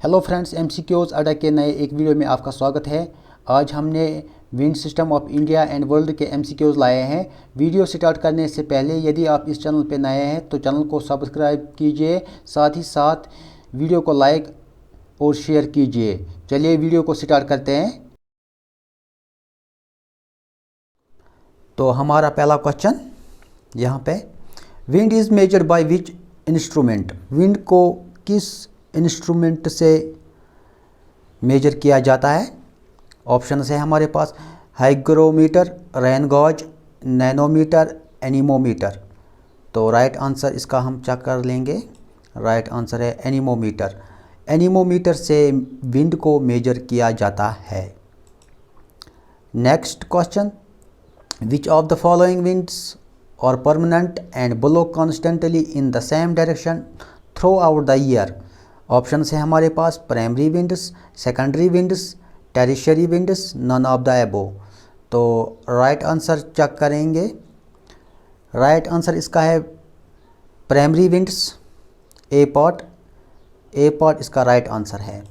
Hello friends, MCQs अड्डा के नए एक वीडियो में आपका स्वागत है। आज हमने wind system of India and world के एमसीक्यूज लाए हैं। वीडियो स्टार्ट करने से पहले यदि आप इस चैनल पर नए हैं तो चैनल को सब्सक्राइब कीजिए, साथ ही साथ वीडियो को लाइक और शेयर कीजिए। चलिए वीडियो को स्टार्ट करते हैं। तो हमारा पहला क्वेश्चन यहाँ पे, wind is measured by which instrument. Wind को किस इंस्ट्रूमेंट से मेजर किया जाता है? ऑप्शन है हमारे पास hygrometer, rain gauge, nanometre, anemometer. तो राइट आंसर इसका हम चेक कर लेंगे। राइट आंसर है एनीमोमीटर। एनीमोमीटर से विंड को मेजर किया जाता है। Next question, which of the following winds are permanent and blow constantly in the same direction throughout the year. Option है हमारे पास primary winds, secondary winds, tertiary winds, none of the above. तो right answer check करेंगे। Right answer इसका है primary winds, A part इसका right answer है।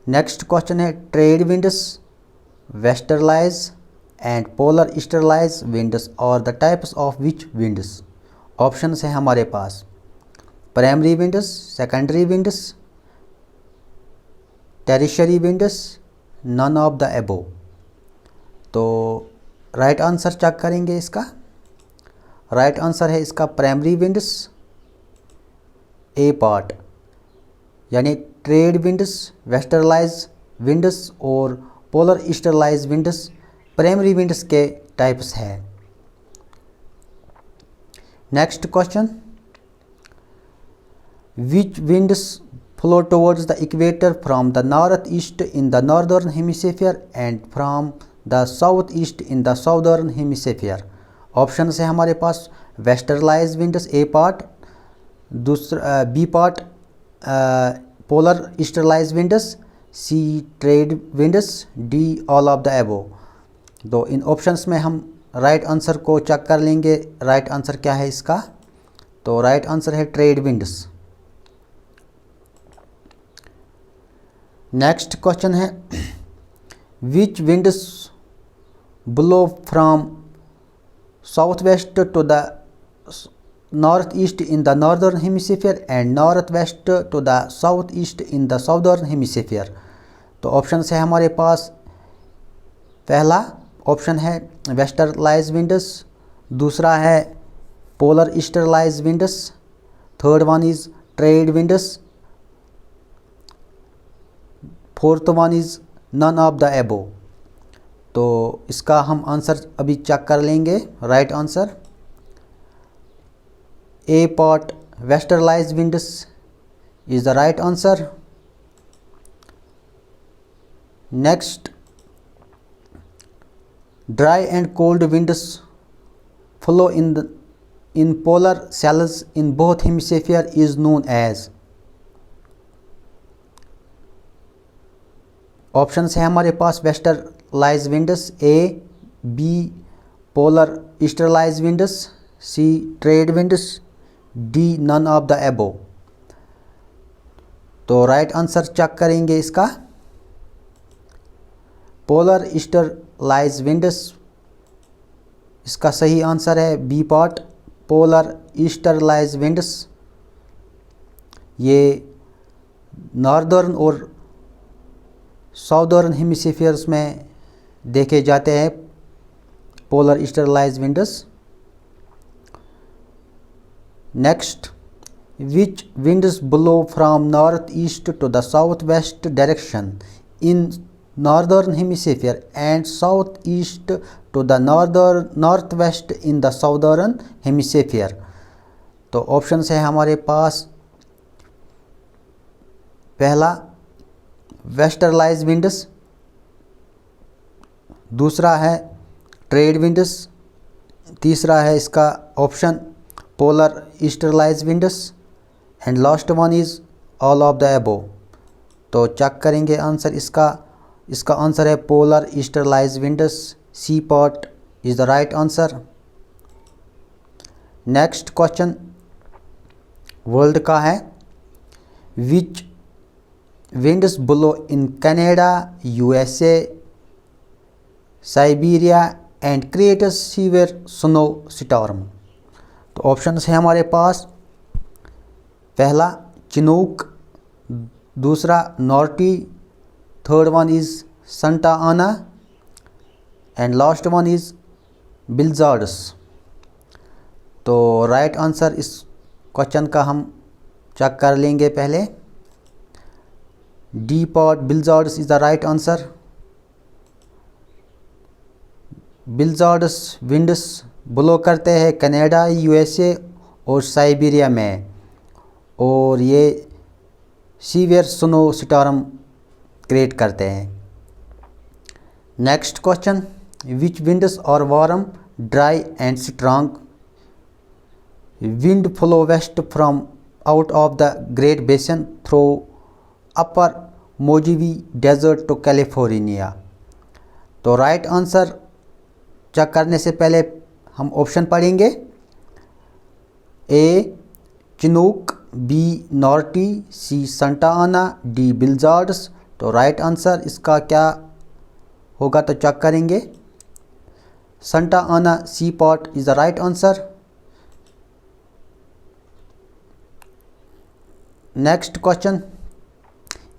Next question है, trade winds, westerlies and polar easterlies winds are the types of which winds. Option है हमारे पास primary winds, secondary winds, tertiary winds, none of the above. तो right answer check करेंगे इसका। Right answer है इसका primary winds, A part, यानी trade winds, westerlies winds और polar easterlies winds primary winds के टाइप्स है। Next question, which winds flow towards the equator from the northeast in the northern hemisphere and from the southeast in the southern hemisphere। Option है हमारे पास westerlies winds, A part, दूसरा B part polar easterlies winds, C trade winds, D all of the above. तो इन options में हम right answer को check कर लेंगे। राइट आंसर क्या है इसका? तो राइट आंसर है ट्रेड विंड्स। नेक्स्ट क्वेश्चन है, which winds blow from south west to the north east in the northern hemisphere and north west to the south east in the southern hemisphere. तो option है हमारे पास, पहला option है वेस्टर्लाइज winds, दूसरा है polar easterlies winds, third one is trade winds, fourth one is none of the above. तो इसका हम आंसर अभी चेक कर लेंगे। Right answer A part westerlies winds is the right answer. Next, dry and cold winds flow in polar cells in both hemisphere is known as. Option है हमारे पास westerlies winds, A, B polar easterlies winds, C trade winds, D none of the above. तो right answer check करेंगे इसका। Polar easterlies winds इसका सही answer है, B part polar easterlies winds. ये नॉर्दर्न और साउदर्न हेमिस्फीयर्स में देखे जाते हैं polar easterlies winds. Next, which winds blow from north east to the south west direction in northern hemisphere and south east to the north west in the southern hemisphere. तो option है हमारे पास, पहला वेस्टर्लाइज winds, दूसरा है trade winds, तीसरा है इसका option polar easterlies winds and last one is all of the above. तो चेक करेंगे आंसर इसका। इसका आंसर है polar easterlies winds, C part is the right answer. Next question world का है, which winds blow in Canada, USA, Siberia and create a severe snow storm. तो options हैं हमारे पास, पहला चिनूक, दूसरा norte, third one is Santa Ana and last one is बिल्जार्ड्स। तो right answer इस क्वेश्चन का हम चेक कर लेंगे पहले। D part blizzards is the right answer. Blizzards winds blow करते हैं कनाडा, यूएसए और साइबेरिया में, और ये सीवियर स्नो स्टॉर्म क्रिएट करते हैं। Next question, which winds are warm, dry and strong wind flow west from out of the Great Basin through upper Mojave desert to California. तो right answer check करने से पहले हम option पढ़ेंगे। ए Chinook, B नॉर्टी, सी संटा आना, D बिल्जार्ड्स। तो right answer इसका क्या होगा तो चेक करेंगे। Santa Ana C part is the right answer. Next question,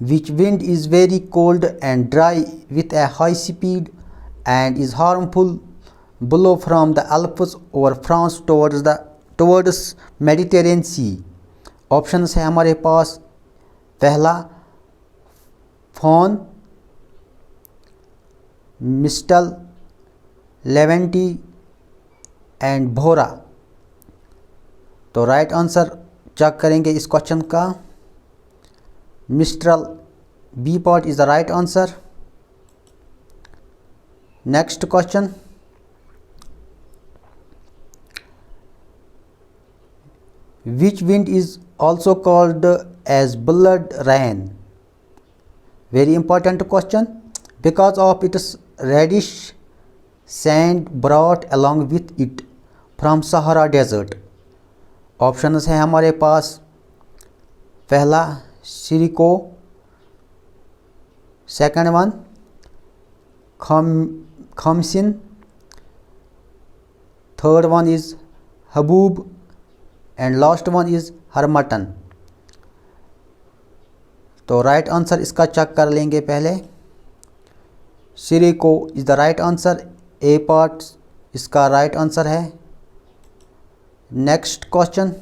which wind is very cold and dry with a high speed and is harmful blow from the Alps over France towards Mediterranean Sea। Options है हमारे पास, पहला fawn, मिस्टल, लेवेंटी and भोरा। तो right answer check करेंगे इस question का। Mistral B part is the right answer. Next question, which wind is also called as blood rain? Very important question, because of its reddish sand brought along with it from Sahara Desert। Options हैं हमारे पास, पहला sirocco, second one khamsin, third one is haboob and last one is harmattan. तो right answer इसका check कर लेंगे पहले। Sirocco is the right answer, A part इसका राइट आंसर है। Next question,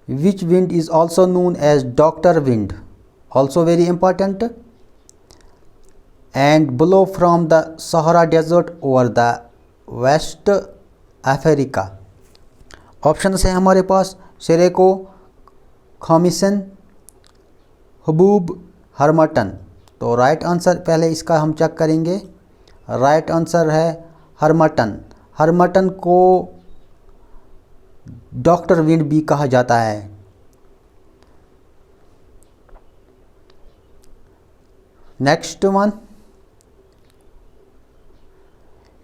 which wind is also known as doctor wind, also very important, and blow from the Sahara desert over the West Africa. Options हैं हमारे पास, सिरेको, खामिसन, haboob, हरमटन। तो right answer पहले इसका हम check करेंगे। Right answer है हरमटन। हरमटन को डॉक्टर विंड भी कहा जाता है। Next one,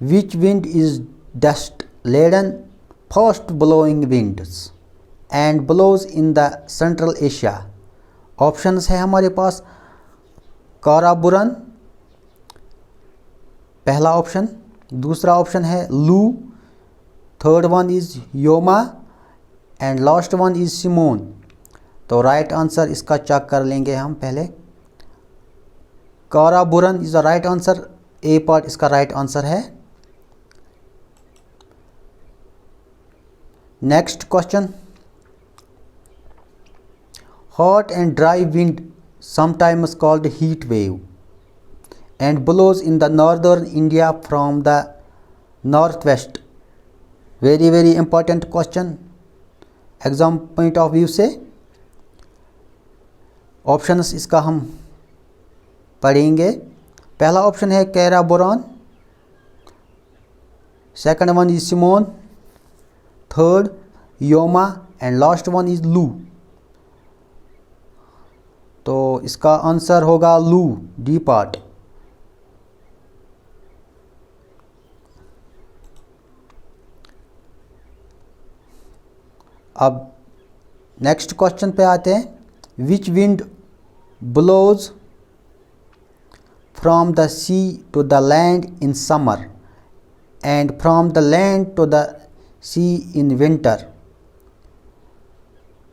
which wind is dust laden first blowing winds and blows in the central Asia. Options है हमारे पास, काराबुरन पहला ऑप्शन, दूसरा ऑप्शन है loo, third one is yoma and last one is simoom. तो राइट आंसर इसका चेक कर लेंगे हम पहले। Karaburan is the right answer, A part इसका राइट आंसर है। Next question, hot and dry wind sometimes called heat wave and blows in the northern India from the northwest। very important question exam point of view से। ऑप्शंस इसका हम पढ़ेंगे। पहला option है karaburan, second one is simoom, third yoma and last one is loo. तो इसका answer होगा लू, डी पार्ट। अब नेक्स्ट क्वेश्चन पे आते हैं। Which wind blows from the sea to the land in summer and from the land to the sea in winter.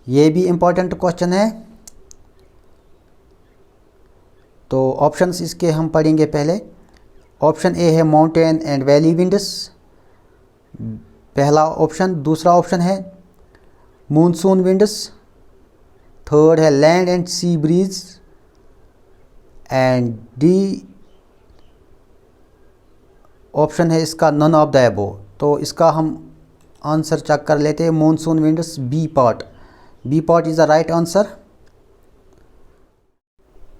ये भी important question है, तो ऑप्शंस इसके हम पढ़ेंगे पहले। ऑप्शन ए है माउंटेन एंड वैली विंड्स, पहला ऑप्शन। दूसरा ऑप्शन है मूनसून विंड्स, थर्ड है land and sea breeze, and D option है इसका नन ऑफ द अबोव। तो इसका हम आंसर चेक कर लेते हैं। Monsoon winds, B part is the right answer.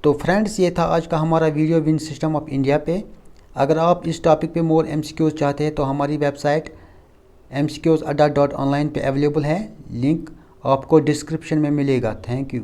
तो फ्रेंड्स, ये था आज का हमारा video wind system of India पे। अगर आप इस टॉपिक पे मोर MCQs चाहते हैं तो हमारी वेबसाइट mcqsadda.online पे अवेलेबल है, लिंक आपको डिस्क्रिप्शन में मिलेगा। Thank you.